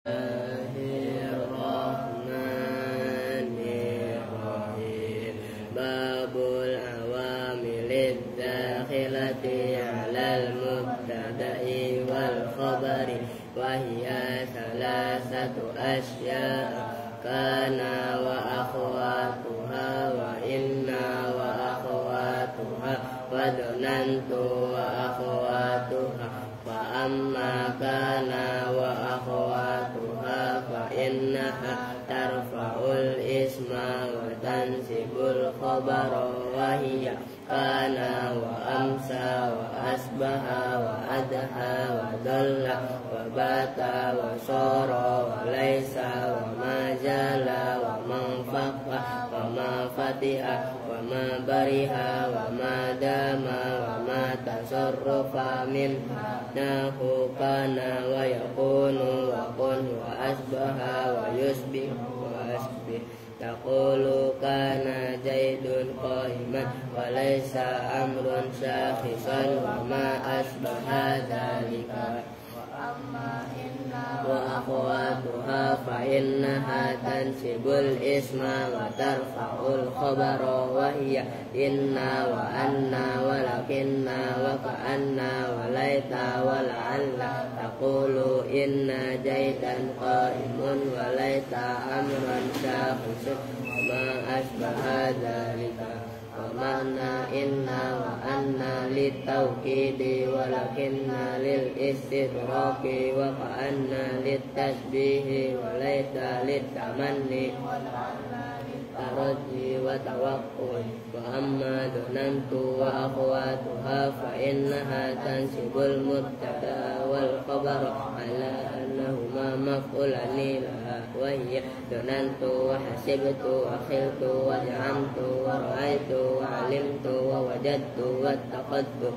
Bismillahirrahmanirrahim. Babul awamilid dakhilati alal mubtada'i wal khabari wa hiya salasatu asya'a kana wa akhwatuha wa inna wa akhwatuha wa donantu wa akhwatuha fa amma kana wa akhwatuha fa innaha tarfa'ul isma wa tansibul khabara wa hiya kana wa amsa wa asbaha wa adha wa dalla wa bata wa sara wa laisa wa majala wa manfaqa wa ma fatiha wa ma bariha wa ma dama wa ma tasarrufa min nahu kana wa yakunu wa kun wa asbaha wa yusbih wa asbih. Taqulu kana Zaidun qa'iman wa laysa amrun syakhisan wa ma asbaha dzalika wa akhwatuha fa innaha tansibul isma wa tarfa'ul khabara wa hiya inna wa anna wa lakinna wa ka'anna wa laita wa la'alla. Taqulu inna Zaidan qa'imun wa laita amran syakhisan wa ma asbaha dzalika. Makna inna wa anna litawkidi walakinna lil istidraki wa ka'anna litasbihi wa laita litamanni taraji wa tawakkul. Wa amma donantu wa akhwatuha fa innaha tansibul mubtada wal khabar ala annahuma maf'ulani laha wa hiya donantu wa hasibtu wa khiltu wa ja'amtu wa ra'aitu wa alimtu wa wajadtu wa taqaddu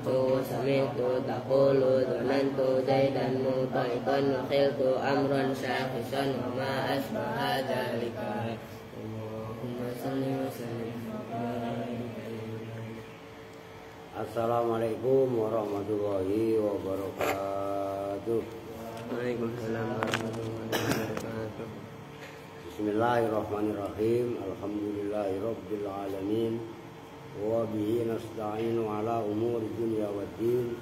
wa sami'tu. Taqulu donantu Zaidan mutaiqan wa khiltu amran syakhisan wa ma asbaha dzalika. Allahumma shalli wa sallim. Assalamualaikum warahmatullahi wabarakatuh. Waalaikumsalam warahmatullahi wabarakatuh. Bismillahirrahmanirrahim. Alhamdulillahirabbil alamin. Wa bihi nasta'inu ala umuri dunya waddin.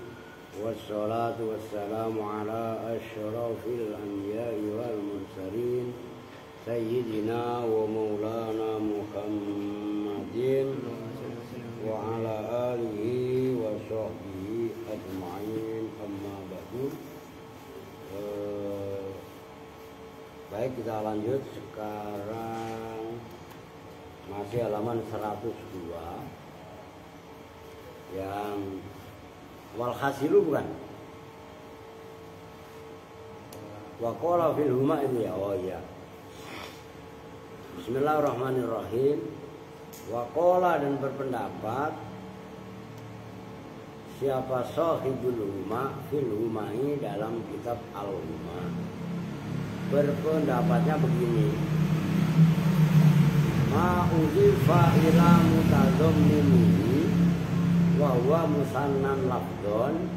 Wassalatu wassalamu ala asyrafil anbiya'i wal mursalin sayyidina wa maulana Muhammadin wa ala alihi wa sahbihi ajma'in, amma ba'du. Baik, kita lanjut sekarang masih halaman 102 yang walhasilu bukan waqala fil huma itu ya. Oh iya, bismillahirrahmanirrahim. Waqala dan berpendapat siapa sahibul huma fil humai dalam kitab al-huma, berpendapatnya begini: ma uzifa ila mutadhamminihi wa huwa musannan lafdhon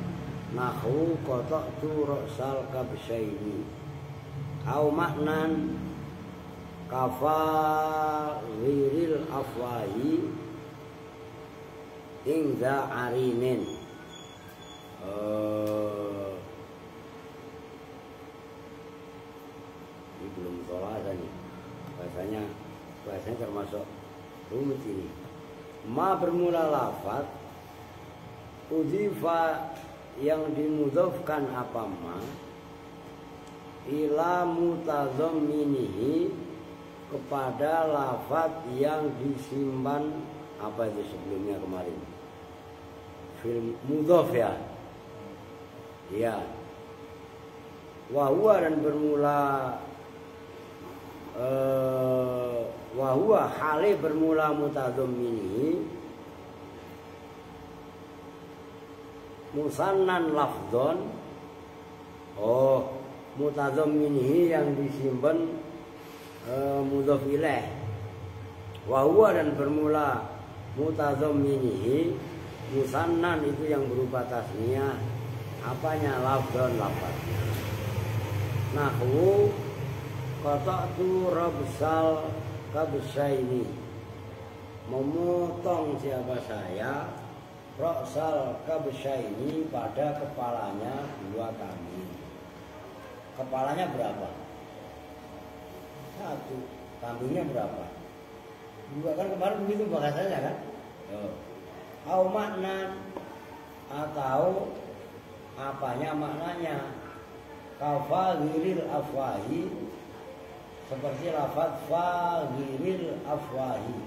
nahu qata'tu ra'sal kabsyaini au maknan kafaliril afwahi ingza arinin. Ini belum tolak nih bahasanya termasuk rumit ini. Ma bermula lafaz, udhifa yang dimudhafkan apa ma, ila mutadhamminihi kepada lafaz yang disimpan apa itu sebelumnya kemarin, film mudhaf ya. Ya. Wahwa dan bermula wahwa hale bermula mutadhammini musannan lafdhon. Oh, mutadhammini yang disimpan mudhaf ilaih. Wahwa dan bermula mutadhammini musannan itu yang berupa tasniyah. Apanya? Lafdhon, lafaznya. Nahwu qata'tu rabsal kabsyaini, memotong siapa saya rabsal kabsyaini, pada kepalanya dua kambing. Kepalanya berapa? Satu. Kambingnya berapa? Dua, kan kemarin begitu bahasanya kan. Au makna, atau apanya maknanya. Kafagiril afwahi, seperti lafaz fagiril afwahi.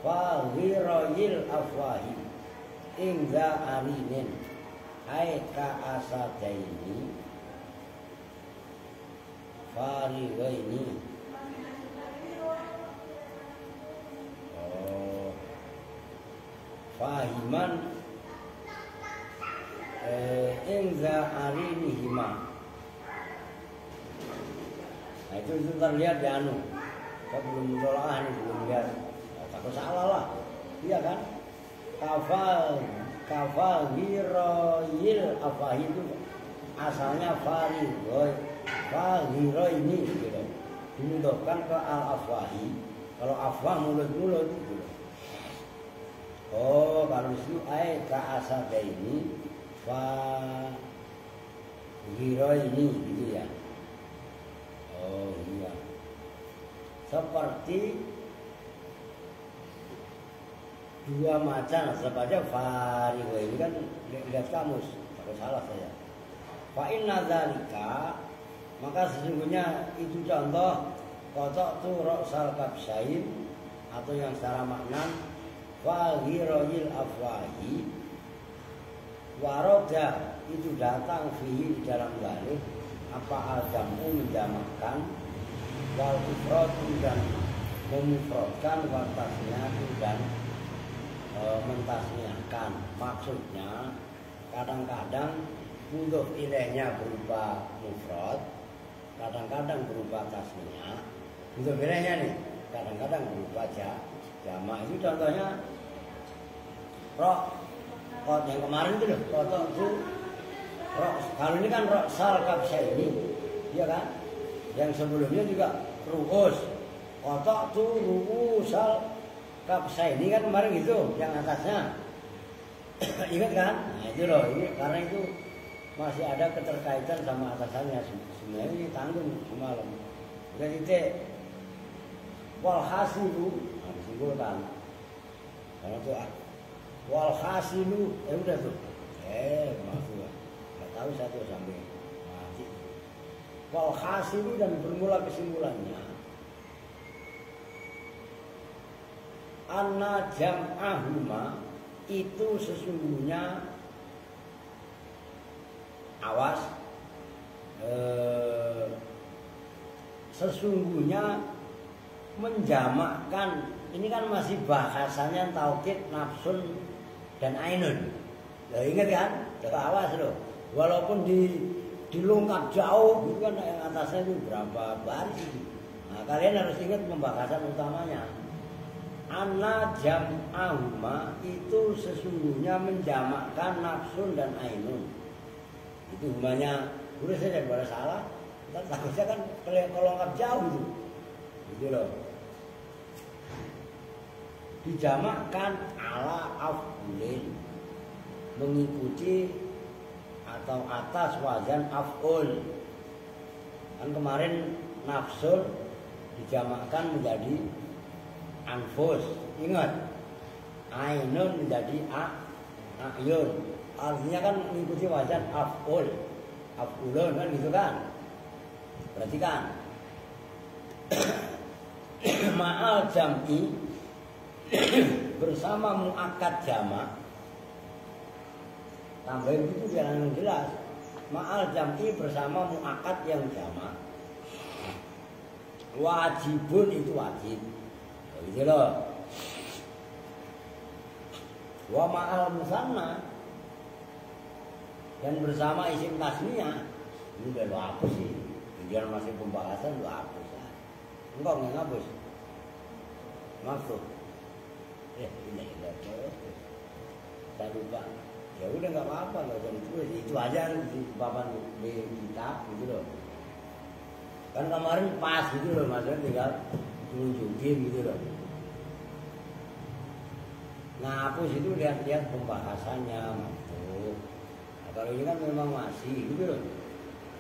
Fagiroil afwahi ingza arinin ai ka asadaini farigaini. Fahiman ingza arinihima. Nah itu terlihat di anu. Saya belum tolak nih, belum lihat. Takut salah lah, iya kan? Kafal giroil afahi itu asalnya farigoy ini gitu. Dimudahkan ke al afwahi. Kalau afwah mulut-mulut gitu. Oh, kalau itu ka asada ini giroy ini gitu ya. Oh iya. Seperti dua macam, sebabnya farigo ini kan lihat kamus, kalau salah saya. Fa inna dzalika, maka sesungguhnya itu contoh qata'tu ra'sal kabsyain, atau yang secara makna fagiroil afwahi, waroda itu datang fihi di dalam dalil apa al-jamu menjamakkan, wal ifradu dan memufradkan, wal tasniyatu dan mentasniahkan. Maksudnya kadang-kadang mudhof ilaihnya berupa mufrad, kadang-kadang berupa tasniyah. Mudhof ilaihnya nih kadang-kadang berupa jamak. Itu contohnya yang kemarin itu loh, itu kalau ini kan ra'sal kabsyaini, iya kan? Yang sebelumnya juga ru'us. Qata'tu ru'usal kabsyaini kan kemarin gitu, yang atasnya. Ingat kan? Nah itu loh, ini karena itu masih ada keterkaitan sama atasannya. Sebenarnya ini tanggung semalam. Udah titik. Walhasilu, disimpulkan. Karena itu walhasilu, udah tuh. Maksudnya nggak tahu satu sampai mati. Walhasilu dan bermula kesimpulannya. Anna jam'ahuma itu sesungguhnya awas sesungguhnya menjamakkan, ini kan masih bahasanya taukid nafsun dan ainun. Loh, ingat kan? Coba awas loh. Walaupun dilungkap jauh itu kan yang atasnya itu berapa baris itu. Nah, kalian harus ingat pembahasan utamanya. Anna jam'ahuma itu sesungguhnya menjamakkan nafsun dan ainun. Itu humanya udah saja daripada salah. Ntar takutnya kan kalau lengkap jauh itu. Gitu loh. Dijamakkan ala af'ulin, mengikuti atau atas wazan af'ul. Kan kemarin nafsun dijamakkan menjadi anfus, ingat. Ainun menjadi a'yun. Artinya kan mengikuti wazan af'ul, af'ulun kan gitu kan. Berarti kan ma'al jam'i bersama mu'akkad jamak. Tambahin itu jangan jelas. Ma'al jam'i bersama mu'akkad yang jamak. Wajibun itu wajib. Gitu loh. Wa ma'al musanna dan bersama isim tasniyah. Ini udah lo hapus sih. Biar masih pembahasan lo hapus. Enggak ngapus. Maksud ini saya lupa. ya udah nggak apa-apa, nggak usah ditulis, itu aja di papan di kitab gitu loh. Kan kemarin pas gitu loh, maksudnya tinggal nunjukin gitu loh. Ngapus itu lihat-lihat pembahasannya maksud. Nah, kalau ini kan memang masih gitu loh.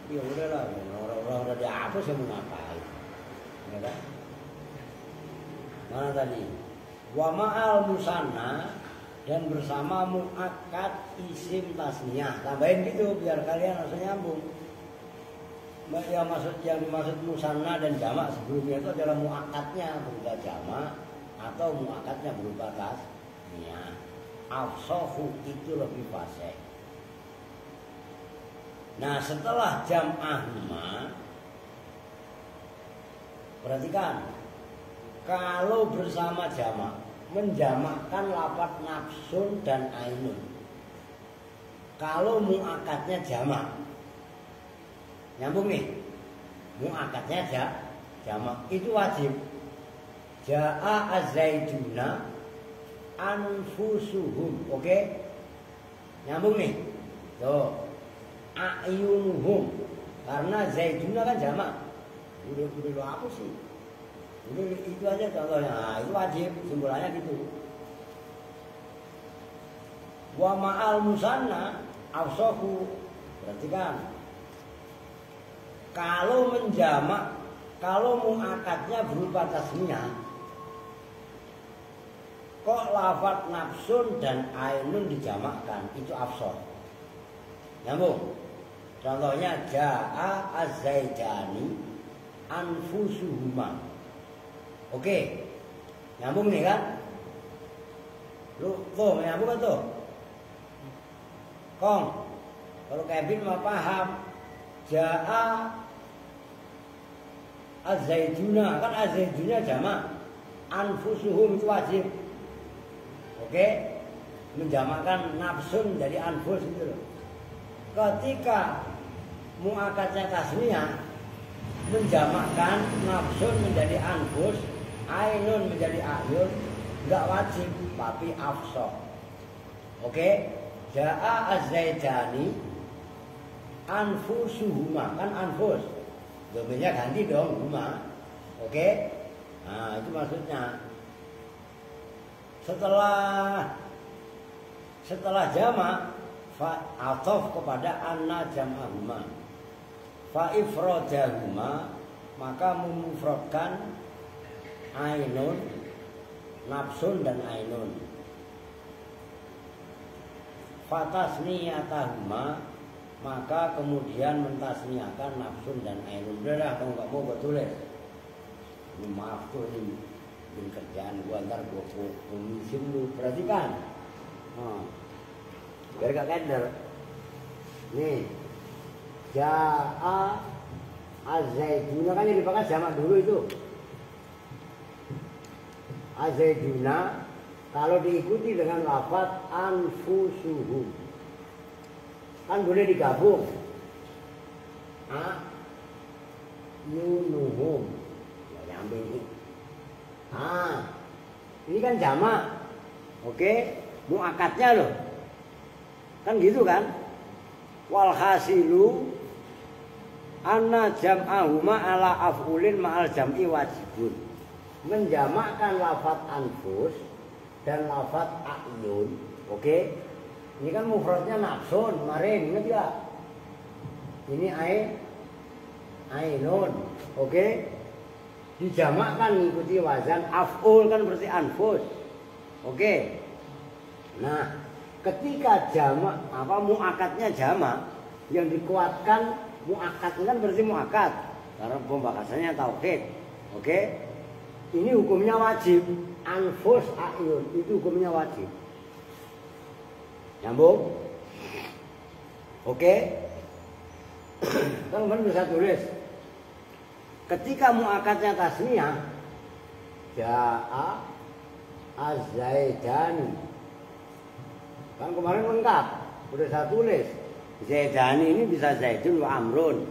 Ya udahlah, orang-orang udah dihapus yang mau ngapain, ya kan? Mana tadi? Wa ma'al musanna, dan bersama mu'akkad isim tasniyah. Tambahin gitu biar kalian langsung nyambung. Yang dimaksud musanna dan jamak sebelumnya itu adalah mu'akkadnya berupa jamak atau mu'akkadnya berupa tasniyah. Afsahu itu lebih fasih. Nah, setelah jam'ahuma, perhatikan, kalau bersama jamak menjamakkan lafaz nafsun dan ainun. Kalau mu'akkadnya jamak, nyambung nih, mu'akkadnya jamak itu wajib. Ja'a az-zaiduna anfusuhum, oke? Nyambung nih, tuh. A'yunuhum, karena zaiduna kan jamak. Udah apa sih? Itu aja contohnya. Nah, itu wajib, simbolannya gitu. Wa ma'al musanna afsahu. Perhatikan. Kalau menjamak, kalau mu'akkadnya berupa tasniyah, kok lafaz nafsun dan ainun dijamakkan, itu afsah. Nyambung. Contohnya ja'a az-zaidani anfusuhuma. Oke. Nyambung nih kan? Lu tuh nyambung kan tuh? Kong. Kalau Kevin mah paham. Ja'a az-zaiduna, kan az-zaiduna jamak. Anfusuhum itu wajib. Oke? Menjamakkan nafsun jadi anfus gitu loh. Ketika mu'akkadnya tasniyah menjamakkan nafsun menjadi anfus, ainun menjadi ayun, enggak wajib tapi afsah. Oke? Ja'a az-zaidani anfusuhuma, kan anfus. Domainnya ganti dong huma. Oke? Nah, itu maksudnya. Setelah jamak fa'atof kepada anna jam'ahuma, fa'ifrodahuma, maka memufradkan ainun, nafsun dan ainun. Fatasniyatahuma, maka kemudian mentasniakan nafsun dan ainun. Udah kamu gak mau gue tulis. Ini maaf tuh, ini kerjaan gue, ntar gue komisi lu. Perhatikan. Biar gak keder. Nih, ja'a az-zaiduna, kan yang dipakai jamak dulu itu. Az-zaiduna kalau diikuti dengan lafaz anfusuhum, kan boleh digabung. Yunuhum, ya nyambil ini. Ini kan jamak. Oke, mu'akkadnya loh. Kan gitu kan? Walhasilu anna jam'ahuma ala af'ulin ma'al jam'i wajibun. Menjamakkan lafaz anfus dan lafaz a'yun. Oke? Ini kan mufradnya nafsun kemarin, ingat gak? Ini ainun. Oke? Dijamakkan mengikuti wazan af'ul, kan berarti anfus. Oke? Nah, ketika jamak, mu'akkadnya jamak, yang dikuatkan mu'akkad kan berarti mu'akkad, karena pembahasannya tauhid. Oke? Ini hukumnya wajib. Anfus a'yun itu hukumnya wajib. Nyambung? Oke? Teman-teman bisa tulis. Ketika mu'akkadnya tasniyah, ja'a az-zaidani, kan kemarin lengkap, udah saya tulis. Zaidani ini bisa zaidun wa amrun.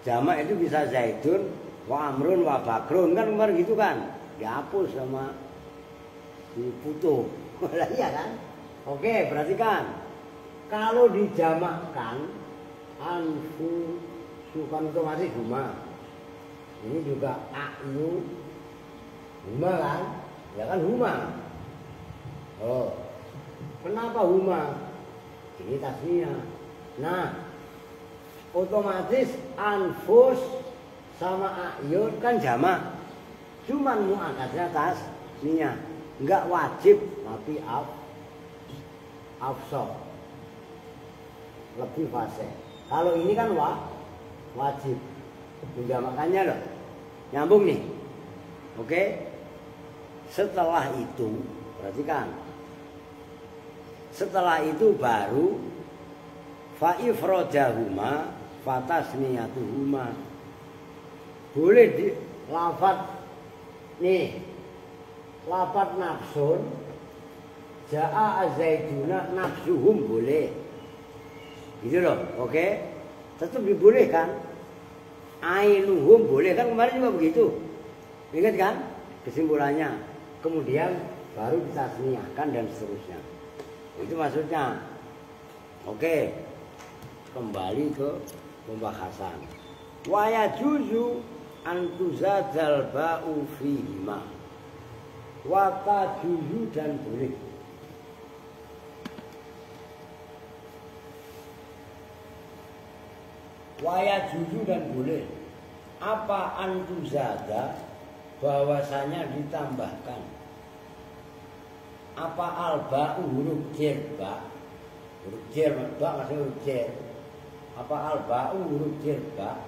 Jamak itu bisa zaidun wa amrun wa bakrun, kan kemarin gitu kan. Dihapus sama diputuh. Iya kan? Oke, perhatikan. Kalau dijamakkan anfu sukan otomatis huma. Ini juga a'yu huma kan? Ya kan huma. Oh. Kenapa huma? Ini tasniah. Nah, otomatis anfus sama a'yun kan jamak. Cuman mu'akadnya tasniah. Enggak wajib tapi afsal. Lebih fasih. Kalau ini kan wajib. Menjamakannya loh. Nyambung nih. Oke. Setelah itu, perhatikan. Setelah itu baru fa'ifrojahuma fatasniyatuhuma. Boleh di lafad nih. Lafad nafsun ja'a azaiduna nafsuhum boleh. Gitu loh, oke? Tetap dibolehkan. Ainuhum boleh kan kemarin juga begitu. Ingat kan kesimpulannya. Kemudian baru ditasniahkan dan seterusnya. Itu maksudnya. Oke. Kembali ke pembahasan. Wa yajuzu an tuzadzal ba'u fihima. Wa tajuzu dan boleh. Waya juju dan boleh. Apa antuzada bahwasanya ditambahkan. Apa alba'u huruf jer ba. Huruf jer ba maksudnya huruf jer. Apa alba'u huruf jer ba.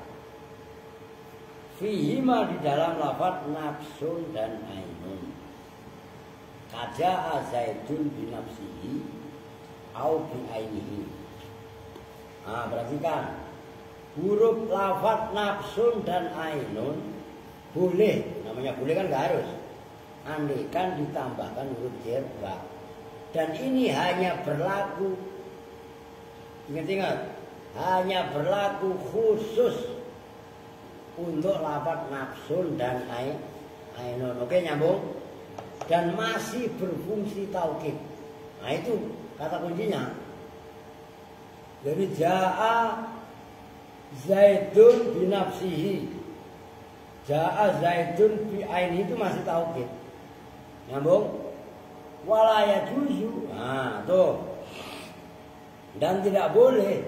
Fihima di dalam lafaz nafsun dan ainun. Kaja'a zaidun binafsihi au bi ainihi. Ah, perhatikan. Huruf lafaz nafsun dan ainun boleh, namanya boleh kan nggak harus. Andaikan ditambahkan huruf jer ba. Dan ini hanya berlaku, ingat-ingat, hanya berlaku khusus untuk lafaz nafsun dan ainun. Oke, nyambung? Dan masih berfungsi taukid. Nah itu kata kuncinya. Jadi ja'a Zaidun binafsihi. Ja'a Zaidun bi aini itu masih taukid. Nyambung? Wala yajuzu. Nah, tuh. Dan tidak boleh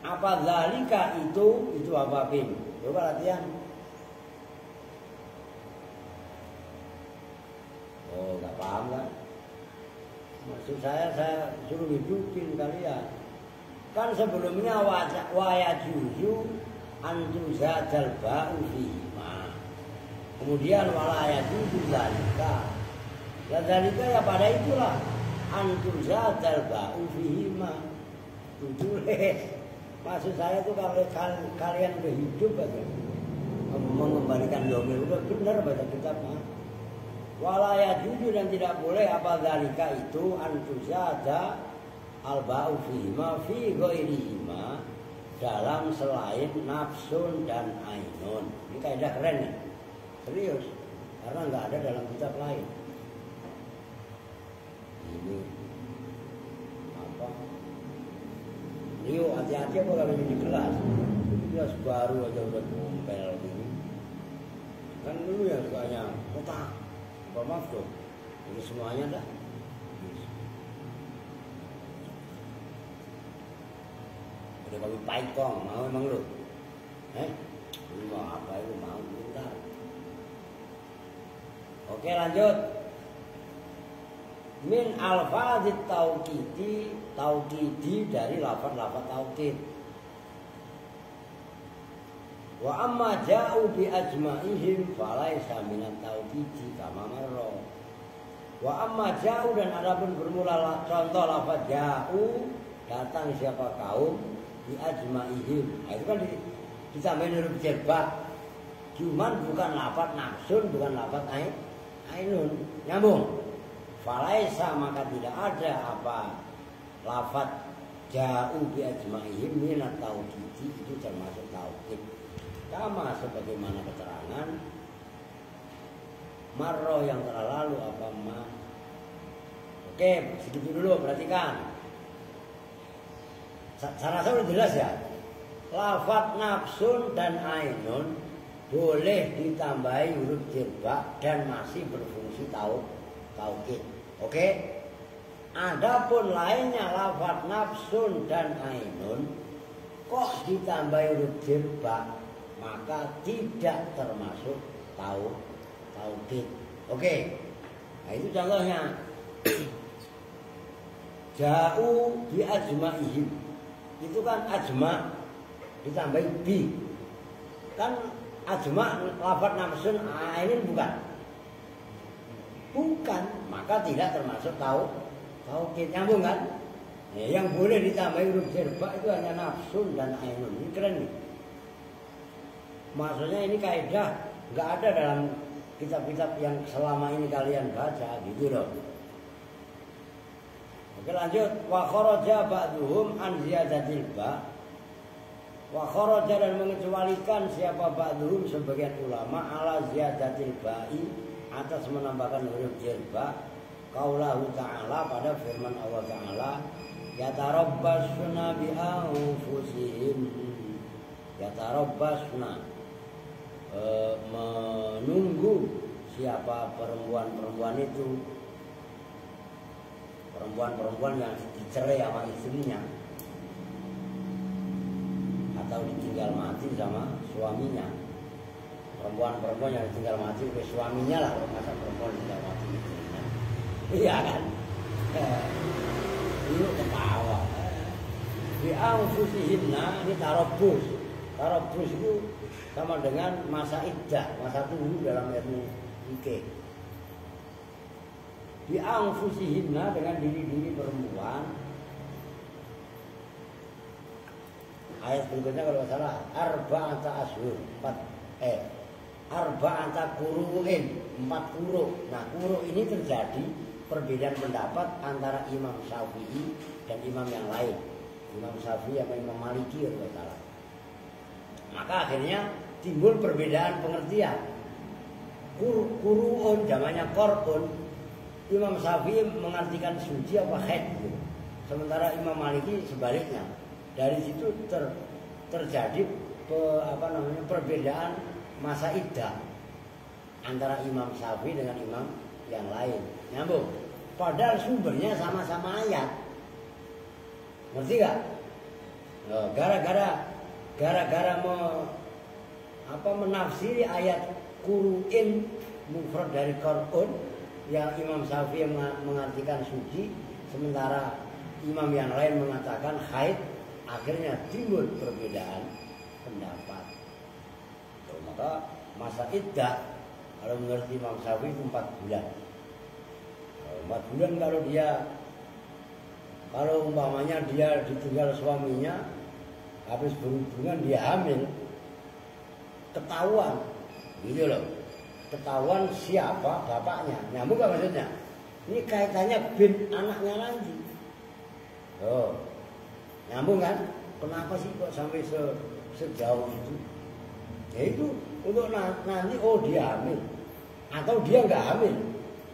apa zalika itu apa pin. Coba latihan. Oh, enggak paham kan? Maksud saya suruh hidupin kalian. Kan sebelumnya waya juzu antuzadzal ba'u fihima. Kemudian walaya juzu zalika. Ya zalika ya pada itulah antuzadzal ba'u fihima. Tulis. Maksud saya itu kalau kalian berhidup aja mengembalikan domir udah benar baca kitabnya. Walaya juzu dan tidak boleh apa zalika itu antuzadzal al-ba'u fihima fi ghairihima dalam selain nafsun dan ainun. Ini kaidah keren nih. Serius. Karena nggak ada dalam kitab lain. Ini apa? Rio hati-hati apa kalau ini di kelas. Ini kelas baru aja udah gompel gini. Kan dulu yang sukanya kotak. Maaf tuh. Ini semuanya dah. Udah pakai Python, mau emang lu? Lu mau apa itu mau bentar. Oke lanjut. Min alfazit taukidi dari lafaz-lafaz taukid. Wa amma ja'u bi ajma'ihim falaisa minat taukidi kama marra. Wa amma ja'u dan adapun bermula contoh lafaz ja'u datang siapa kaum di ajma'ihim. Nah, itu kan ditambahin huruf jerba. Cuman bukan lafaz nafsun, bukan lafaz ainun. Nyambung. Falaisa maka tidak ada apa lafaz ja'u bi ajma'ihim minat taukidi itu termasuk taukid. Sama sebagaimana keterangan marroh yang telah lalu apa ma. Oke, segitu dulu perhatikan. Saya rasa udah jelas ya. Lafaz nafsun dan ainun boleh ditambahi huruf jirba dan masih berfungsi taukid. Oke? Adapun lainnya lafaz nafsun dan ainun kok ditambahi huruf jirba maka tidak termasuk taukid. Oke? Nah itu contohnya. Ja'u bi ajma'ihim. Itu kan ajma' ditambahi bi. Kan ajma' lafaz nafsun ainun bukan? Bukan, maka tidak termasuk taukid. Nyambung kan? Ya, yang boleh ditambahi huruf jirba itu hanya nafsun dan ainun. Ini keren nih. Maksudnya ini kaidah nggak ada dalam kitab-kitab yang selama ini kalian baca gitu loh. Oke lanjut. Wa kharaja ba'duhum an ziyadatil ba. Wa kharaja dan mengecualikan siapa ba'duhum sebagian ulama ala ziyadatil ba'i atas menambahkan huruf jirba qaulahu ta'ala pada firman Allah Ta'ala yatarabbasuna bi anfusihim. Yatarabbasuna menunggu siapa perempuan-perempuan itu, perempuan-perempuan yang dicerai sama istrinya atau ditinggal mati sama suaminya. Perempuan-perempuan yang ditinggal mati oleh suaminya lah, kalau masa perempuan ditinggal mati istrinya. Iya kan? Ini ketawa. Di anfusihimna ini tarobus. Tarobus itu sama dengan masa iddah, masa tunggu dalam ilmu fikih. Di anfusihimna dengan diri-diri perempuan. Ayat berikutnya kalau salah arba'ata ashur, arba'ata quru'in, 4 quru'. Nah, quru' ini terjadi perbedaan pendapat antara Imam Syafi'i dan imam yang lain. Imam Syafi'i sama Imam Maliki kalau salah. Maka akhirnya timbul perbedaan pengertian. Quru'un namanya qur'un. Imam Syafi'i mengartikan suci apa haid gitu. Sementara Imam Maliki sebaliknya. Dari situ terjadi perbedaan masa iddah antara Imam Syafi'i dengan imam yang lain. Nyambung. Padahal sumbernya sama-sama ayat. Ngerti gak? Gara-gara menafsiri ayat quru'in mufrad dari qur'un yang Imam Syafi'i mengartikan suci, sementara imam yang lain mengatakan haid, akhirnya timbul perbedaan pendapat. Maka masa iddah kalau menurut Imam Syafi'i itu 4 bulan. 4 bulan kalau umpamanya dia ditinggal suaminya, habis berhubungan dia hamil, ketahuan, gitu loh. Ketahuan siapa bapaknya. Nyambung gak maksudnya? Ini kaitannya bin anaknya lagi. Oh, nyambung kan? Kenapa sih kok sampai sejauh itu? Ya itu untuk nanti dia hamil atau dia nggak hamil.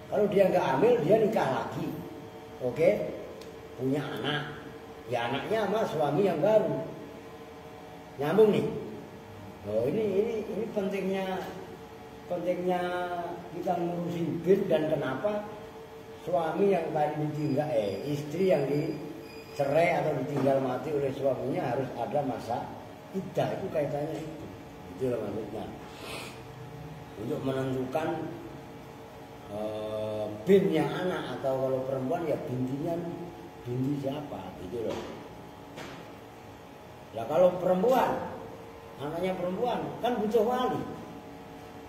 Kalau dia nggak hamil, dia nikah lagi. Oke? Punya anak. Ya anaknya sama suami yang baru. Nyambung nih. Oh ini pentingnya kita ngurusin bin dan kenapa suami yang tadi ditinggal istri yang dicerai atau ditinggal mati oleh suaminya harus ada masa iddah. Itu kaitannya itu. Itu maksudnya. Untuk menentukan binnya anak atau kalau perempuan ya binti siapa gitu loh. Nah kalau perempuan, anaknya perempuan kan butuh wali.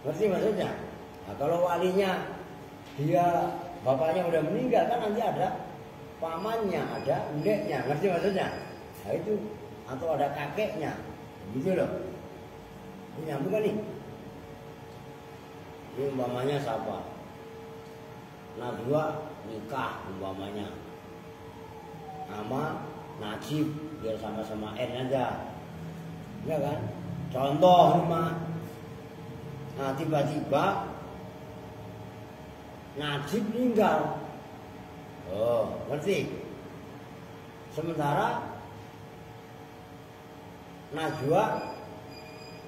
Ngerti maksudnya? Nah kalau walinya dia bapaknya udah meninggal kan nanti ada pamannya, ada undeknya. Ngerti maksudnya? Nah itu atau ada kakeknya. Gitu loh. Ini nyambung kan nih? Ini umpamanya siapa? Najwa nikah umpamanya sama Najib, biar sama-sama N aja. Ya kan? Contoh mah. Nah tiba-tiba Najib meninggal. Oh, ngerti? Sementara najwa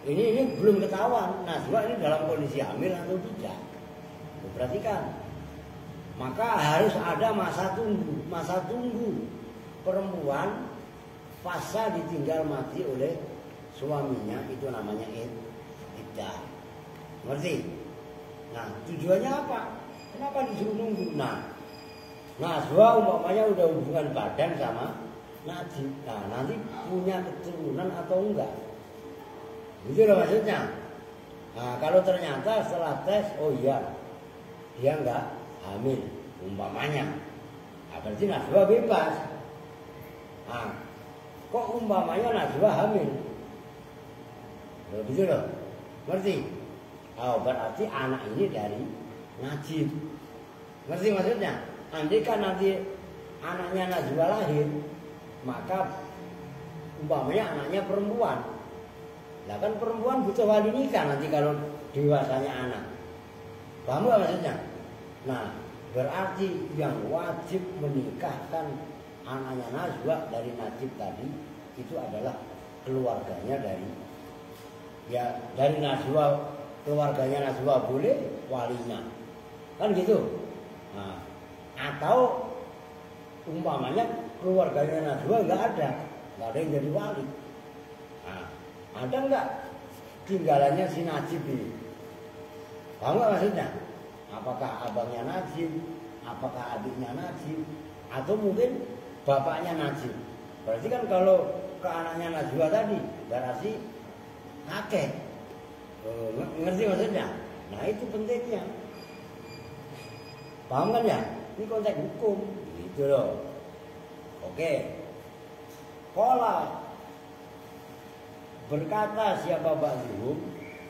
ini belum ketahuan najwa ini dalam kondisi hamil atau tidak. Perhatikan. Maka harus ada masa tunggu perempuan fasa ditinggal mati oleh suaminya, itu namanya iddah. Ngerti? Nah, tujuannya apa? Kenapa disuruh nunggu? Nah, najwa umpamanya udah hubungan badan sama najib. Nah, nanti punya keturunan atau enggak? Itu loh maksudnya. Nah, kalau ternyata setelah tes, oh iya, dia enggak hamil, umpamanya. Nah, berarti najwa bebas. Nah, kok umpamanya najwa hamil? Begitu loh, ngerti? Oh, berarti anak ini dari najib. Ngerti maksudnya? Andai kan nanti anaknya najwa lahir, maka umpamanya anaknya perempuan. Lah kan perempuan butuh wali nikah nanti kalau dewasanya anak. Paham gak maksudnya? Nah, berarti yang wajib menikahkan anaknya najwa dari najib tadi itu adalah keluarganya dari najwa, keluarganya najwa boleh, walinya. Kan gitu. Nah, atau umpamanya keluarganya najwa nggak ada yang jadi wali. Nah, ada nggak tinggalannya si najib ini? Paham nggak maksudnya? Apakah abangnya najib, apakah adiknya najib, atau mungkin bapaknya najib? Berarti kan kalau ke anaknya najwa tadi berarti kakek. Ngerti maksudnya? Nah, itu pentingnya. Paham kan ya? Ini konteks hukum, gitu loh. Oke. Qala berkata siapa ba'dhum,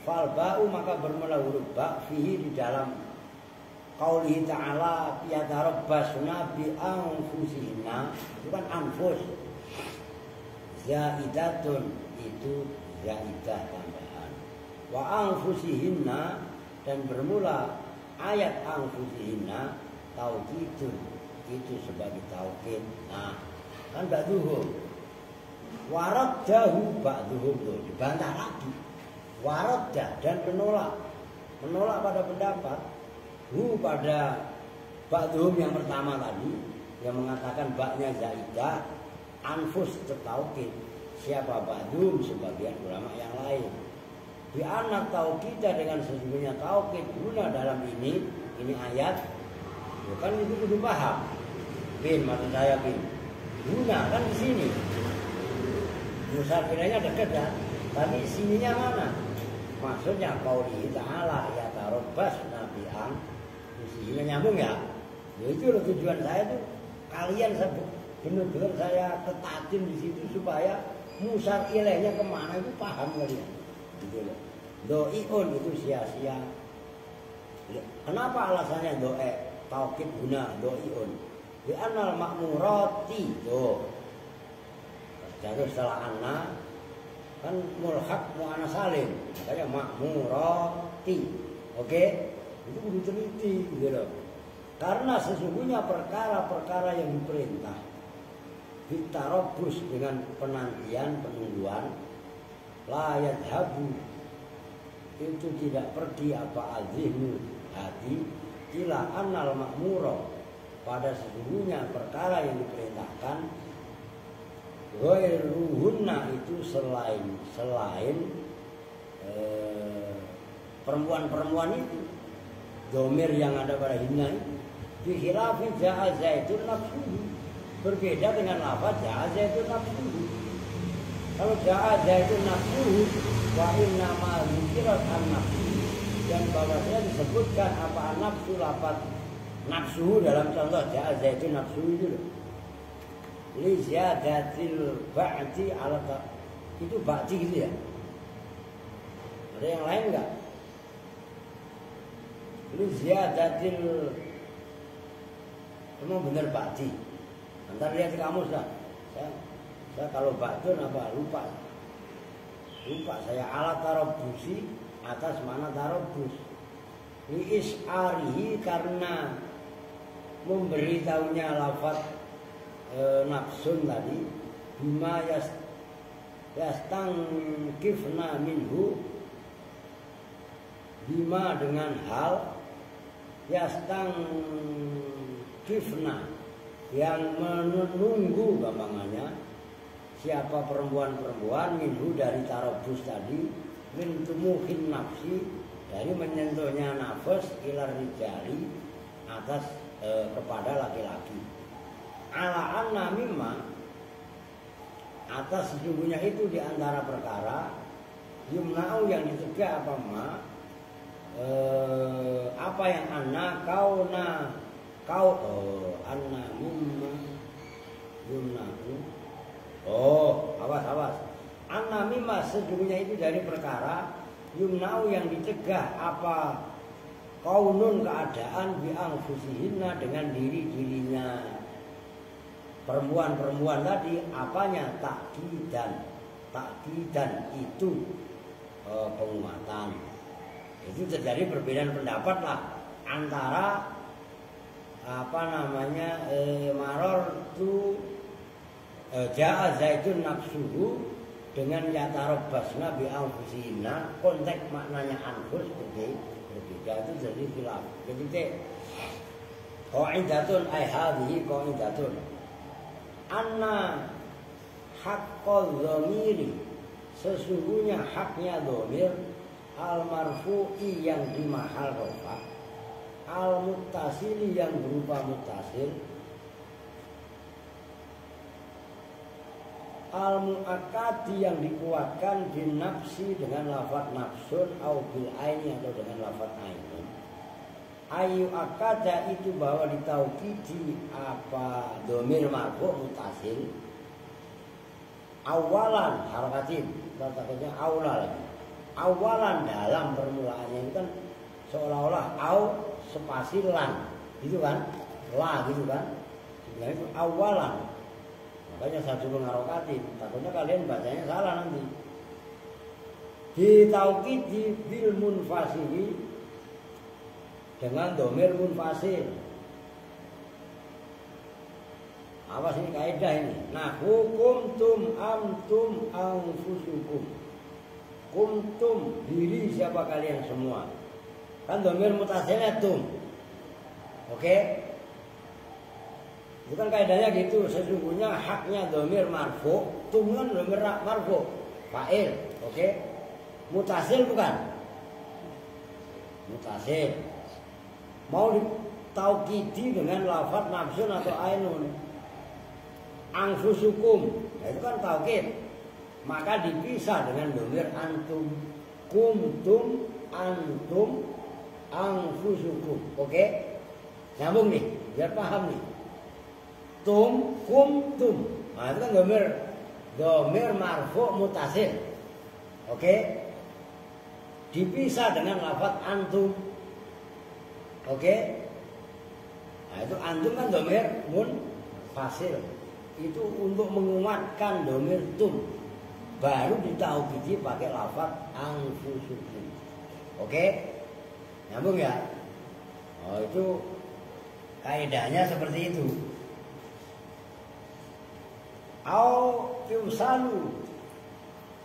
fal ba'u maka bermula huruf ba' fihi di dalam qaulihi ta'ala yatarabbasuna bi anfusihinna, itu kan anfus. Zaidatun itu zaidah tambahan. Wa anfusihinna dan bermula ayat anfusihinna taukidun itu sebagai taukid. Nah, kan ba'duhum waraddahu ba'duhum tuh dibantah lagi. Waraddah dan menolak pada pendapat pada ba'duhum yang pertama tadi yang mengatakan ba'nya zaidah, anfus taukid. Siapa ba'duhum? Sebagian ulama yang lain. Di anak taukidnya dengan sesungguhnya taukid guna dalam ini ayat. Bukan itu kudu paham. Bin, maksud saya bin. Guna kan di sini. Musafirnya dekat ya. Tapi sininya mana? Maksudnya qauli ta'ala ya tarabbas nabi'an. Sininya nyambung ya. Ya itu loh tujuan saya tuh. Kalian benar-benar saya ketatin di situ supaya musar ilahnya kemana itu paham kalian. Gitu loh. Do'iun itu sia-sia. Kenapa alasannya do'e? Taukid guna do'iun. Li'anal makmurati. Tuh. Jatuh setelah anna. Kan mulhaq mu'ana salim. Makanya makmurati. Oke? Itu kudu teliti. Gitu loh. Karena sesungguhnya perkara-perkara yang diperintah. Bitarobus dengan penantian, penungguan. La yadhabu. Itu tidak pergi apa azihmu hati ila annal makmuro pada sesungguhnya perkara yang diperintahkan ghairuhunna itu selain perempuan-perempuan itu domir yang ada pada hinna itu dikhilafi ja'azaitun nafsuhu berbeda dengan lafaz ja'azaitun nafsuhu. Kalau ja'azaitun nafsuhu wa inna ma zikirat an-nafsu dan bahwasanya disebutkan apa nafsu lafaz nafsu dalam contoh ja'azaitun nafsu itu loh. Li ziyadatil ba'ti ala itu ba'ti gitu ya. Ada yang lain enggak? Li ziyadatil emang bener ba'ti. Ntar lihat di kamus lah. Saya kalau ba'tun apa lupa saya alat tarobusi atas mana tarobus li is'arihi karena memberitahunya lafaz nafsun tadi bima yastangkifna minhu bima dengan hal yastangkifna yang menunggu gampangannya siapa perempuan-perempuan minhu dari tarobus tadi min tumuhin nafsi dari menyentuhnya nafas ilar rijali atas kepada laki-laki ala anna mimma atas sesungguhnya itu diantara perkara yumna'u yang dicegah apa yang anna anna mimma yumna'u awas anna mimma sesungguhnya itu dari perkara yumna'u yang dicegah apa kaunun keadaan bi'angfusihinna dengan diri-dirinya perempuan-perempuan tadi apanya takdidan itu penguatan itu terjadi perbedaan pendapat lah antara maror tu ja'a zaitun nafsuhu dengan yatarabbasna bi'anfusihinna konteks maknanya anfus berbeda itu jadi khilaf. Jadi qaidatun ay hadhihi qaidatun anna haqqal dhamiri sesungguhnya haknya dhamir al marfu'i yang di mahal rafa al muttasili yang berupa muttasil al muakkadi yang dikuatkan bin nafsi dengan lafaz nafsun au bil aini atau dengan lafaz ainun ayu akada itu bahwa ditaukidi apa dhamir marfu mutasil awalan harakatin takutnya aula lagi awalan dalam permulaannya itu kan seolah-olah au spasi lan gitu kan la gitu kan sebenarnya itu awalan makanya saya suruh ngarokatin takutnya kalian bacanya salah nanti ditaukidi bil munfasili dengan dhamir munfasil. Awas ini kaidah ini. Nah, hukumtum amtum anfusukum. Kumtum diri siapa kalian semua. Kan dhamir mutasilnya tum. Oke? Bukan kaidahnya gitu. Sesungguhnya haknya dhamir marfu, tum kan dhamir marfu, fa'il. Oke? Mutasil bukan? Mutasil. Mau ditaukidi dengan lafaz nafsun atau ainun. Anfusukum, nah itu kan taukid. Maka dipisah dengan dhamir antum, kumtum, antum, anfusukum. Oke? Nyambung nih, biar paham nih. Tum, kum, tum. Nah itu kan dhamir marfu mutasil. Oke? Dipisah dengan lafaz antum. Oke? Nah itu antum kan dhamir munfasil. Itu untuk menguatkan dhamir tum. Baru ditaukidi pakai lafaz anfusukum. Oke? Nyambung ya? Oh itu kaidahnya seperti itu. Au yufsalu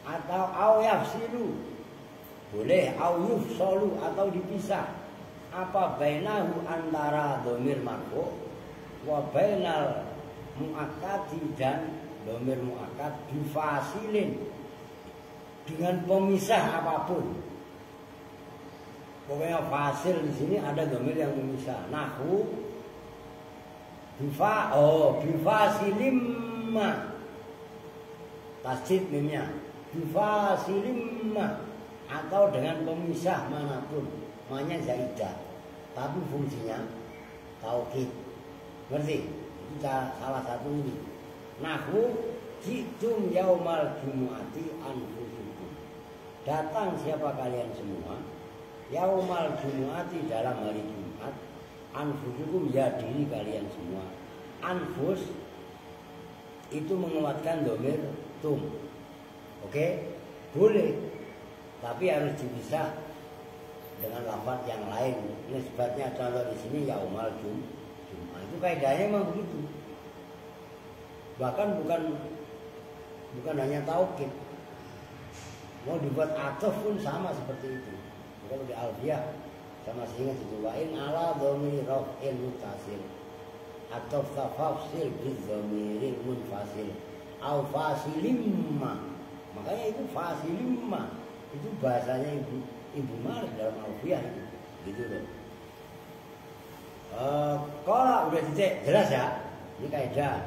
atau au yafsilu. Boleh au yufsalu atau dipisah. Apa bainahu antara dhamir marfu wa bainal muakkadi dan dhamir muakkad bifasilin dengan pemisah apapun. Pokoknya fasil di sini ada dhamir yang memisah. Nahu bifasilimma tasjid mimnya bifasilimma atau dengan pemisah manapun. Namanya zaidah, tapi fungsinya taukid. Ngerti? Itu salah satu ini. Nahu jitum yaumal jumu'ati anfusukum. Datang siapa kalian semua? Yaumal jumu'ati dalam hari Jumat. Anfusukum ya diri kalian semua. Anfus itu menguatkan dhamir tum. Oke? Boleh. Tapi harus dipisah dengan lafaz yang lain. Nisbatnya contoh di sini yaumal Jumat. Itu kaidahnya memang begitu. Bahkan bukan hanya taukid, Mau dibuat atof pun sama seperti itu. Kalau di alfiyah sama sehingga dijuwain ala dhamir raf'il muttasil atau tafsil bizzamiril munfasil au fasilimma. Makanya itu fasilimma itu bahasanya Ibu Malik dalam alfiyah gitu loh. Kalau udah titik jelas ya. Ini kaidah.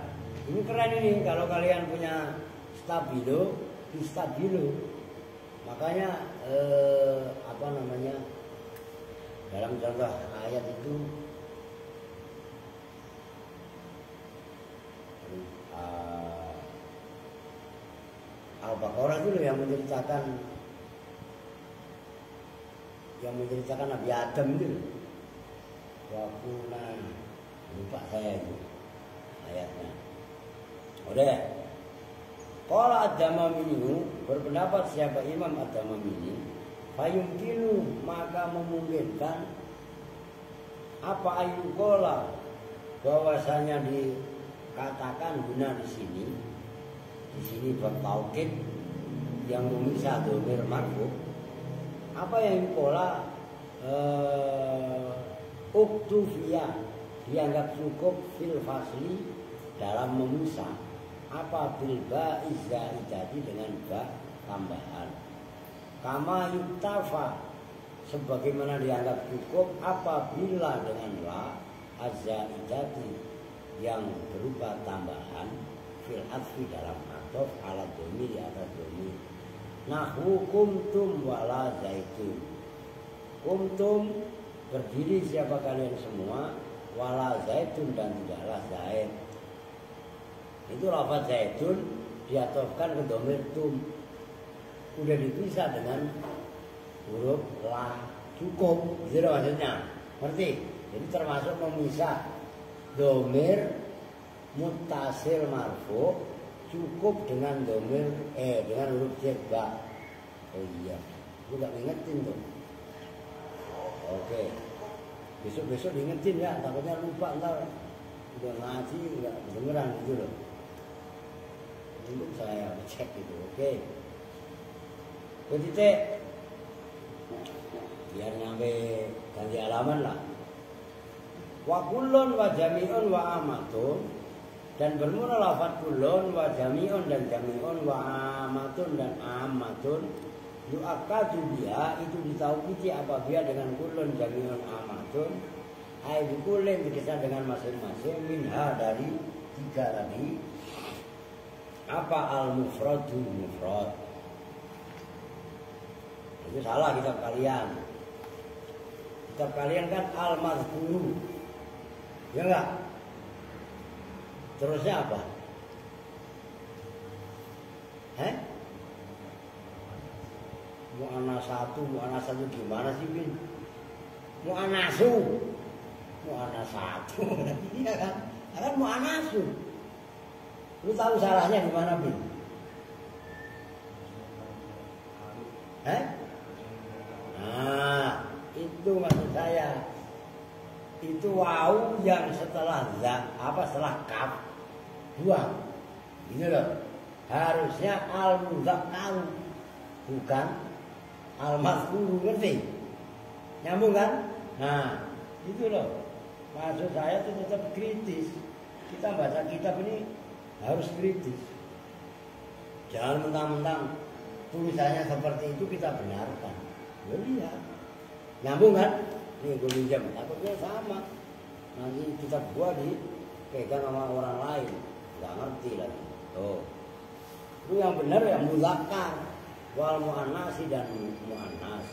Ini keren ini kalau kalian punya stabilo, istabilo. Makanya apa namanya? Dalam contoh ayat itu Al-Baqarah itu yang menceritakan Nabi Adam itu. Wakuna lupa saya itu ayatnya. Udah. Qala ad-Damamini berpendapat siapa Imam ad-Damamini fayumkinu maka memungkinkan apa ayukola bahwasanya dikatakan guna di sini bertaukid yang memisah dhamir marfu apa yang pola uktufiyah dianggap cukup fil fasli dalam memisah apa bil ba izzaidati dengan ba tambahan kama yuktafa sebagaimana dianggap cukup apabila dengan la azzaidati yang berupa tambahan fil atfi dalam atof ala dhamir di atas dhamir. Nahwu kumtum wala zaitun. Kumtum berdiri siapa kalian semua wala zaitun dan tidaklah zait. Itu lafaz zaitun diatofkan ke dhamir tum. Udah dipisah dengan huruf la cukup. Gitu maksudnya. Ngerti? Jadi termasuk memisah dhamir muttasil marfu cukup dengan dhamir dengan huruf ba. Oh iya, gue gak ngingetin tuh. Oke, besok diingetin ya, takutnya lupa ntar udah ngaji nggak kedengeran gitu loh. Untuk saya cek gitu, oke. Titik biar nyampe ganti halaman lah. Wa kullun wa jami'un wa amatun dan bermula lafaz kullun wa jami'un dan jami'un wa amatun dan amatun yu'akadu biha itu ditauqiti apabila dengan kullun jami'un amatun ai bikullin dikisah dengan masing-masing minha dari tiga tadi apa al-mufradul mufrad. Itu salah kitab kalian. Kitab kalian kan al-mazkuru. Ya enggak? Terusnya apa? Mu'anasatu gimana sih, Bin? Mu'anasu. Mu'anasatu. Iya kan? Kan mu'anasu. Lu tahu salahnya di mana, Bin? Nah, itu maksud saya. Itu wau yang setelah setelah kaf buang. Ini loh. Harusnya al-muzakkar bukan al-mazkur, ngerti? Nyambung kan? Nah, itu loh. Maksud saya itu tetap kritis. Kita baca kitab ini harus kritis. Jangan mentang-mentang tulisannya seperti itu kita benarkan. Ya lihat. Nyambung kan? Ini gue minjam, takutnya sama. Nanti kita buat dipegang sama orang lain, nggak ngerti lagi. Tuh, itu yang benar yang muzakkar, wal muannasi dan muannas.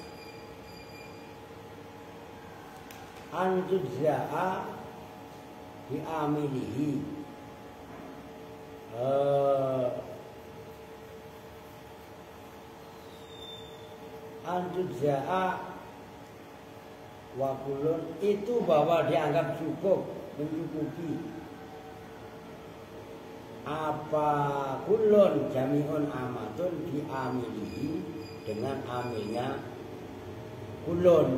Antujza'a bi amilihi. Antujza'a wakulun itu bahwa dianggap cukup mencukupi apa kulun jami'un amatun di amilihi dengan amilnya kulun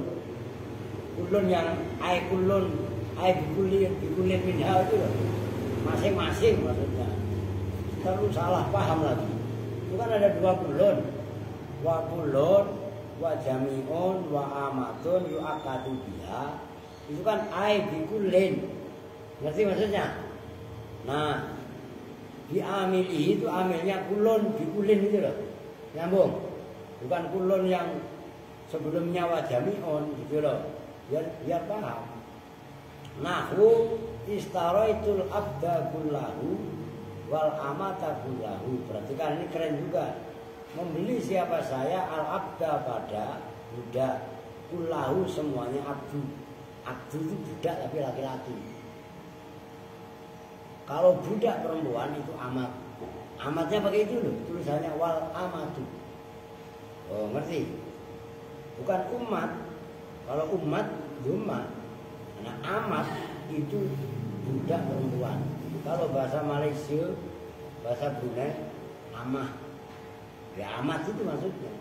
yang kulun bikulin minha itu masing-masing maksudnya. Terus salah paham lagi. Itu kan ada dua kulun. wa kulun wa jami'un wa amatun yu'akadu biha. Itu kan ai bikulin. Ngerti maksudnya? Nah, di amili itu amilnya kulun bikulin itu loh. Nyambung. Bukan kulun yang sebelumnya wa jami'un gitu loh. Biar paham. Nahwu istaraitul abda kullahu wal amata kullahu. Perhatikan ini keren juga. Membeli siapa saya al abda pada budak kullahu semuanya abdu. Abdu itu budak tapi laki-laki. Kalau budak perempuan itu amat. Amatnya pakai itu loh, tulisannya wal amatu. Oh, ngerti? Bukan umat. Kalau umat umat. Nah, amat itu budak perempuan. Kalau bahasa Malaysia, bahasa Brunei, amah. Ya amat itu maksudnya.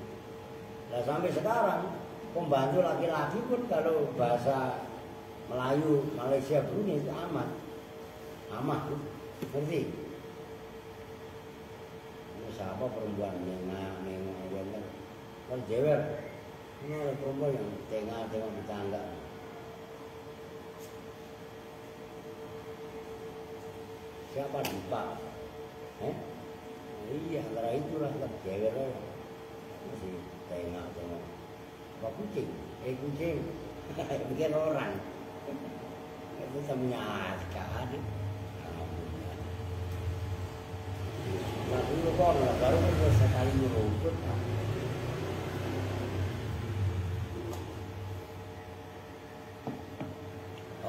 Nah, sampai sekarang pembantu laki-laki pun kalau bahasa Melayu, Malaysia, Brunei itu amat. Amah, ngerti? Ini siapa perempuan nengok kan jewer. Ini ada perempuan yang tengah-tengah di tangga. Siapa Dipa? Iya, antara itulah jewer masih tengah-tengah. Apa kucing? Kucing. Bikin orang. Itu temennya Aska. Nah dulu kok baru sekali nyeruput.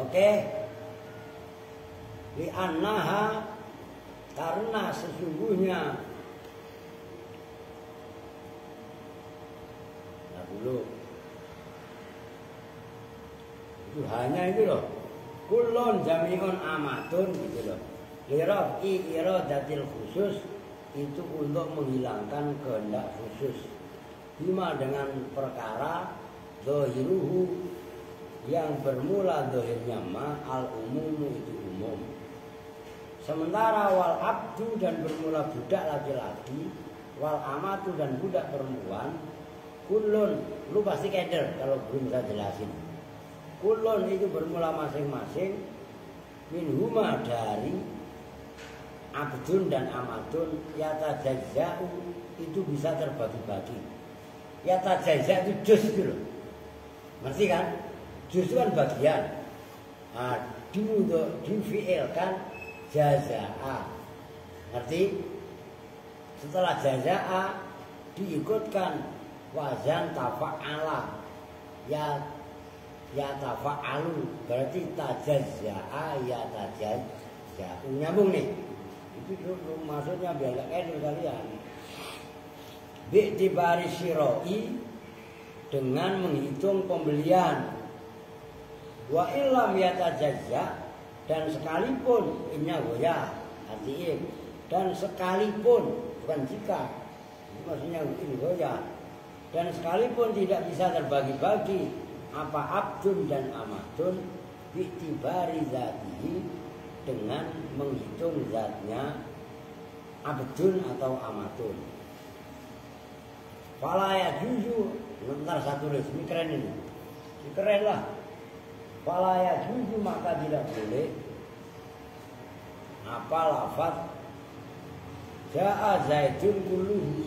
Oke. Li'annaha karena sesungguhnya. Nah dulu itu hanya itu loh. Kulun jami'un amatun gitu loh. Lirafi iradatil khusus itu untuk menghilangkan kehendak khusus. Bima dengan perkara dohiruhu yang bermula dohirnya ma al umumu itu umum. Sementara wal abdu dan bermula budak laki-laki, wal amatu dan budak perempuan, kulun lu pasti keder kalau belum saya jelasin. Kulun itu bermula masing-masing minhuma dari abdun dan amatun yatajaza'u itu bisa terbagi-bagi. Yatajaza' itu juz gitu loh. Ngerti kan? Juz itu kan bagian. Nah, difi'ilkan jaza'a. Ngerti? Setelah jaza'a diikutkan wazan tafa'ala. Ya tafa'alu berarti tajazza'a ya tajazza. Nyambung nih. Itu maksudnya biar gak keder kalian. Bi'tibari syira'i dengan menghitung pembelian. Wa illam yatajazza dan sekalipun innya goya artinya dan sekalipun bukan jika maksudnya ini goya dan sekalipun tidak bisa terbagi-bagi apa abdun dan amatun bi'tibari zatihi dengan menghitung zatnya abdun atau amatun. Fala ya juzu, bentar satu tulis, ini keren ini. Ini keren lah. Fala ya juzu maka tidak boleh apa lafaz Ja'a Zaidun kulluhu.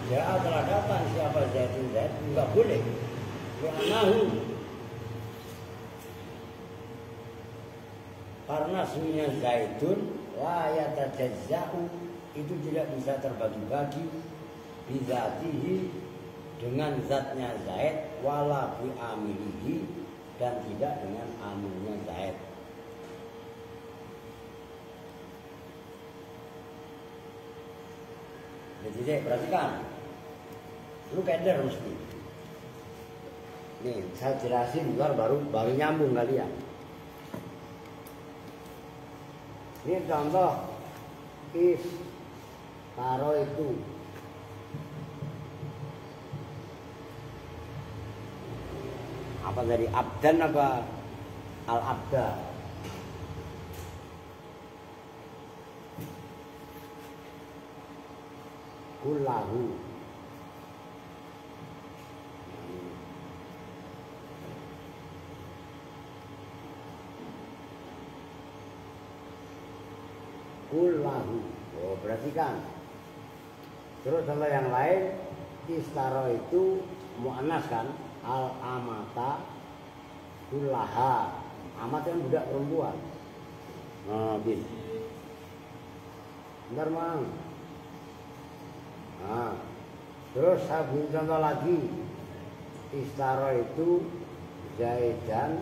Ja'a telah datang siapa Zaidun Zaid, enggak boleh. Karena semuanya Zaidun la yatajazza'u itu tidak bisa terbagi-bagi bizatihi dengan zatnya Zaid wala bi amilihi dan tidak dengan amilnya Zaid. Jadi perhatikan, lu keder mesti. Nih saya jelasin baru nyambung kalian. Ini contoh is taro itu. Apa dari abdan apa al-abda? Kullahu. kullahu. Oh, berarti kan. Terus contoh yang lain, istaro itu mu'annas kan, al amata kullaha. Amat kan budak perempuan. Nah, bin. Bentar, Mang. Nah, terus saya beri contoh lagi. Istaro itu Zaidan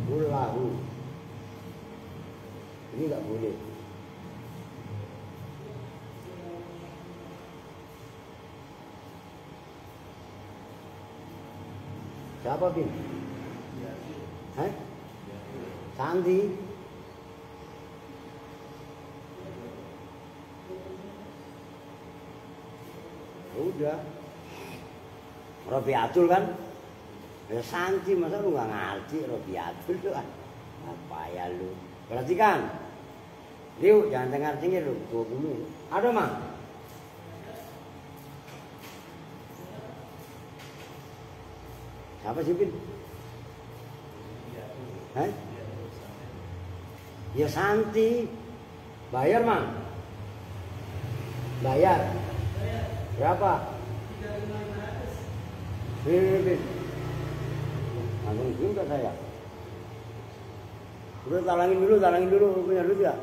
kullahu. Ini enggak boleh. Siapa, Bin? Hah? Santi. Udah. Robiatul kan? Ya Santi, masa lu nggak ngerti Robiatul tuh kan? Apa ya lu? Berarti kan? Liu, jangan dengar-dengar lu, gua bunuh. Ada mah? Siapa sih, Bin? Hah? Ya Santi. Bayar, Mang? Bayar. Berapa? Bin. Langsung juga saya. Udah talangin dulu, punya duit ya?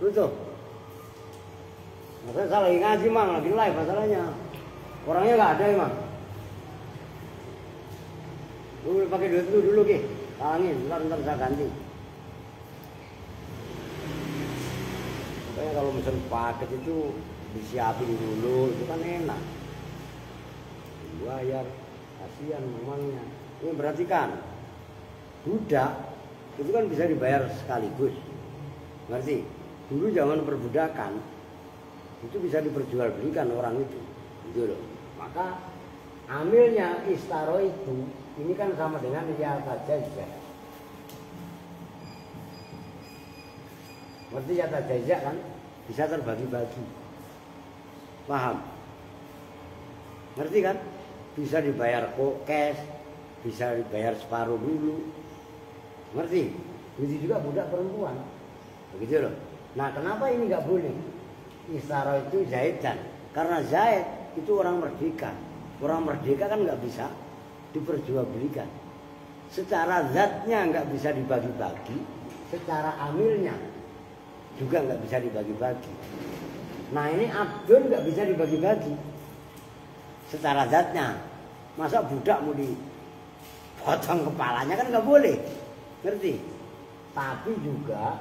Duit tuh. Maksudnya saya lagi ngaji, Mang, lagi live masalahnya. Orangnya nggak ada emang. Lu pakai duit dulu, Ki. Talangin, ntar saya ganti. Makanya kalau misalnya paket itu disiapin dulu, itu kan enak. Bayar, kasihan mamangnya. Ini berarti kan budak itu kan bisa dibayar sekaligus. Ngerti? Dulu zaman perbudakan itu bisa diperjualbelikan orang itu. Gitu loh. Maka amilnya istaro itu ini kan sama dengan yata jazah. Ngerti yata jazah kan? Bisa terbagi-bagi. Paham? Ngerti kan? Bisa dibayar cash, bisa dibayar separuh dulu. Ngerti? Begitu juga budak perempuan. Begitu loh. Nah, kenapa ini nggak boleh? Istaro itu Zaidan. Karena Zaid itu orang merdeka. Orang merdeka kan nggak bisa diperjualbelikan. Secara zatnya nggak bisa dibagi-bagi, secara amilnya juga nggak bisa dibagi-bagi. Nah, ini Abdun nggak bisa dibagi-bagi. Secara zatnya, masa budak mau dipotong kepalanya kan nggak boleh, ngerti? Tapi juga,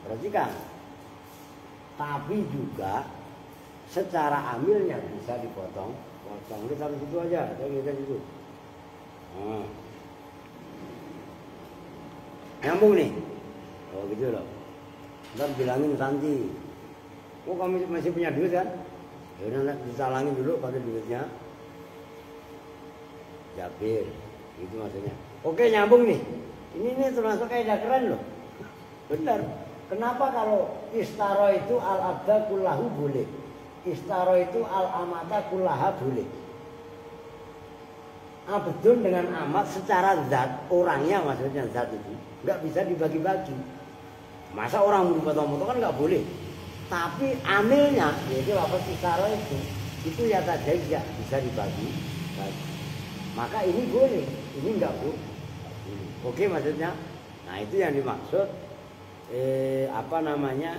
perhatikan, tapi juga secara amilnya bisa dipotong. Potong, ini taruh situ aja, taruh situ. Nah. Nyambung nih, oh gitu loh. Ntar bilangin Santi, oh kamu masih punya duit kan? Ya udah disalangin dulu pakai duitnya. Jabir, itu maksudnya. Oke, nyambung nih. Ini termasuk kaidah keren loh. Benar. Kenapa kalau istaro itu al-abda kullahu boleh, istaro itu al-amata kullaha boleh? Abdun dengan amat secara zat orangnya, maksudnya zat itu nggak bisa dibagi-bagi. Masa orang berfoto-foto kan nggak boleh. Tapi amilnya, yaitu apa istaro itu ya tadi bisa dibagi. Maka ini boleh, ini enggak boleh. Oke maksudnya. Nah itu yang dimaksud apa namanya?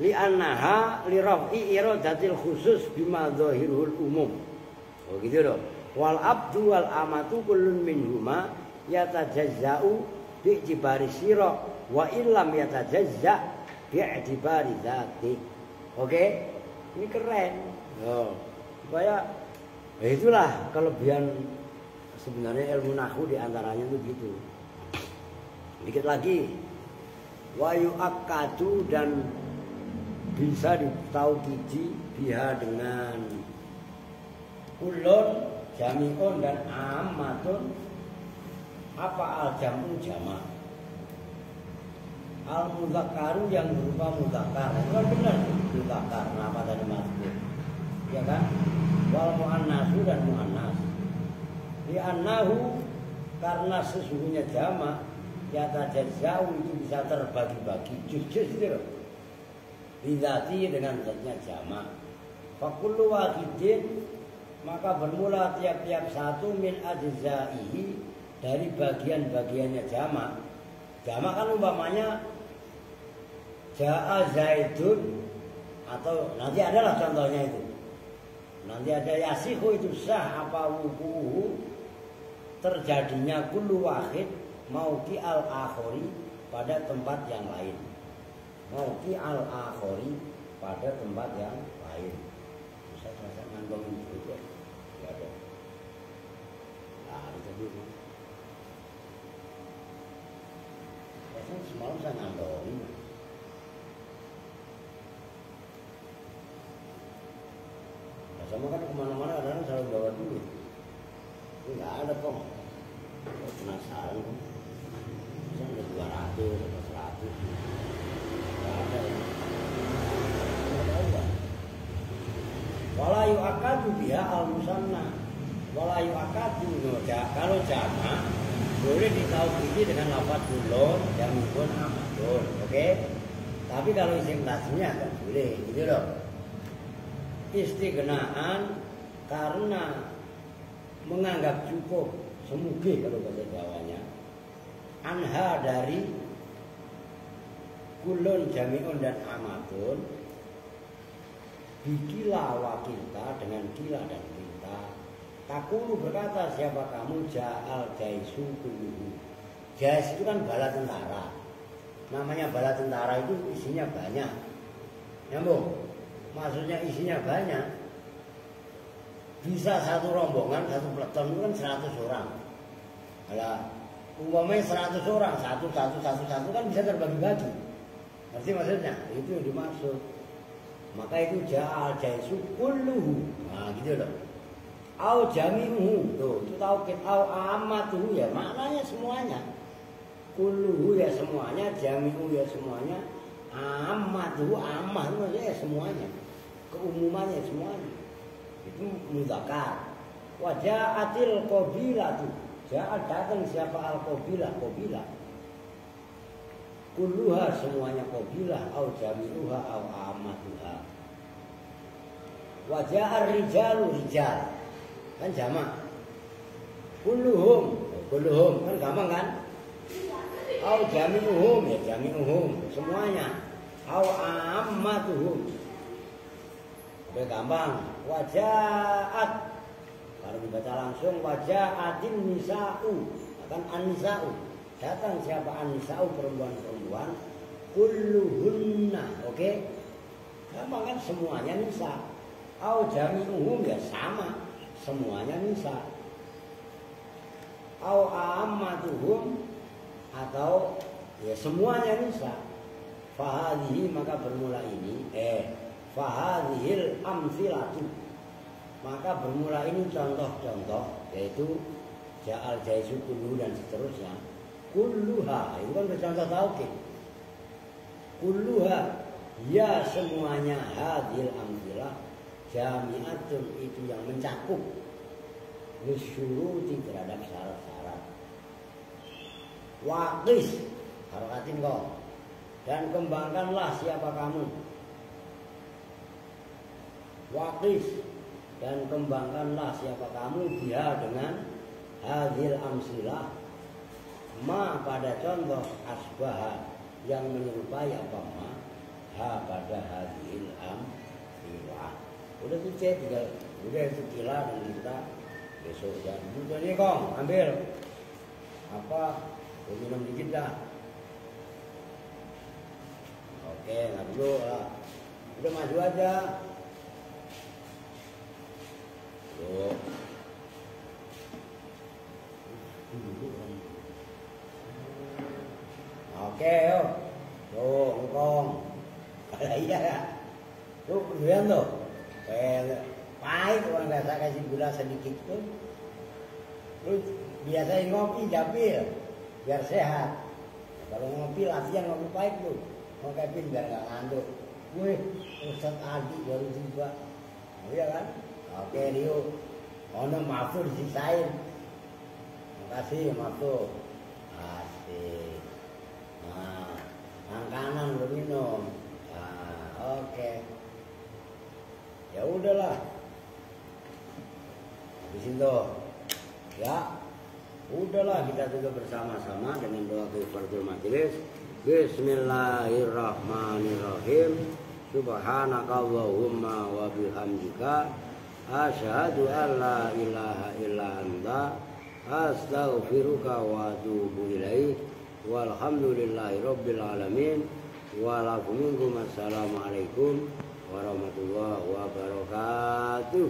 Li'annaha li raf'i iradatil khusus bima dhahirul umum. Oh gitu loh. Wal abdu wal amatu kullun minhuma yatajazza'u bi'tibari sira wa illam yatajazza' bi'tibari dzati. Oke? Ini keren. Oh. Supaya ya itulah kelebihan sebenarnya ilmu nahwu diantaranya itu gitu. Dikit lagi, wayu akadu dan bisa ditaukidi biha dengan kulun, jami'un dan amatun. Apa al jamu jama? Al muzakkaru yang berupa muzakkar. Itu kan benar muzakkar. Kenapa tadi masuk? Ya kan? Wal mu'annasu dan mu'annas. Li'annahu karena sesungguhnya jama yatajazau itu bisa terbagi-bagi juz-juz itu loh. Bidati dengan zatnya jamak. Fakullu wahidin maka bermula tiap-tiap satu min ajzaihi dari bagian-bagiannya jamak. Jamak kan umpamanya Ja'a Zaidun atau nanti adalah contohnya itu. Nanti ada yasihu itu sah apa wukuhu terjadinya kullu wahid mauki al-akhori pada tempat yang lain. Mauki al-akhori pada tempat yang lain. Bisa saya ngandongin itu. Enggak ada. Nah, itu dulu. Biasanya semalam saya ngandongin. Sama kan kemana-mana kadang selalu bawa duit. Enggak ada kok. Penasaran kok. Bisa ada 200 atau 100. Enggak ada ya. Enggak ada. Wala yu'akadu biha al-musanna. Wala yu'akadu. Kalau jamak boleh ditauhidi dengan lafaz kulun, jamikun, amadun. Oke? Tapi kalau isim tasnya enggak boleh. Gitu loh. Istighnaan karena menganggap cukup semuge kalau bahasa Jawanya anha dari kulun jami'un dan amatun bikila wakilta dengan kila dan kita takulu berkata siapa kamu ja'al jaisu kulluhu. Jais itu kan bala tentara, namanya bala tentara itu isinya banyak, nyambung. Maksudnya isinya banyak. Bisa satu rombongan, satu peleton itu kan 100 orang. Kalau umpamanya 100 orang, satu kan bisa terbagi-bagi. Ngerti maksudnya? Itu yang dimaksud. Maka itu ja'al jaisu kulluhu. Nah gitu loh. Au jami'uhu. Tuh, itu taukid au amatuhu ya, maknanya semuanya. Kulluhu ya semuanya, jami'uhu ya semuanya. Amatuhu amah maksudnya ya semuanya. Keumumannya semuanya itu mudzakkar. Waja'atil qabilah tuh. Ja'a datang siapa al-qabilah, qabilah. Kulluha semuanya qabilah au jami'uha au ammatuha. Waja'ar rijalu rijal. Kan jamak. Kulluhum kan gampang kan? Au jami'uhum ya jami'uhum semuanya. Au ammatuhum. Udah gampang. Waja'at kalau dibaca langsung waja'atin nisa'u akan an-nisa'u. Datang siapa an-nisa'u perempuan-perempuan kulluhunna. Oke? Gampang kan semuanya nisa. Au jami'uhum ya sama semuanya nisa. Au ammatuhum atau ya semuanya nisa. Fahadhihi maka bermula ini fahadhil amsilatu maka bermula ini contoh-contoh yaitu ja'al jaisu kullu dan seterusnya. Kulluha itu kan bercontoh taukid. Kulluha ya semuanya hadhil amsilah jami'atun itu yang mencakup lisyuruti terhadap syarat-syarat. Waqis harokatin kok dan kembangkanlah siapa kamu. Waqis dan kembangkanlah siapa kamu dia dengan hadhil amsilah ma pada contoh asbah yang menyerupai apa ma ha pada hadhil amsilah. Udah tuh tinggal udah itu kila dan kita besok jam ini kong ambil apa minum dikit dah. Oke nggak dulu lah. Udah maju aja. Tuh. Oke yuk. Tuh ngkong. Iya ya. Tuh kemudian tuh. Pahit kalau nggak saya kasih gula sedikit tuh. Terus biasain ngopi jambil biar sehat. Kalau ngopi latihan ngopi pahit tuh. Mau kepin biar nggak ngantuk. Wih, Ustaz Adi baru tiba. Oh, iya kan? Oke Rio. Ono maaf tuh disisain. Makasih maaf tuh. Asik. Nah, tangan kanan lu minum. Nah, oke. Ya udahlah. Habis itu, ya udahlah kita juga bersama-sama dengan doa kifaratul majelis. Bismillahirrahmanirrahim. Subhanakallahumma wa bihamdika asyhadu an la ilaha illa anta astaghfiruka wa atubu ilaik. Walhamdulillahi rabbil alamin. Assalamualaikum warahmatullahi wabarakatuh.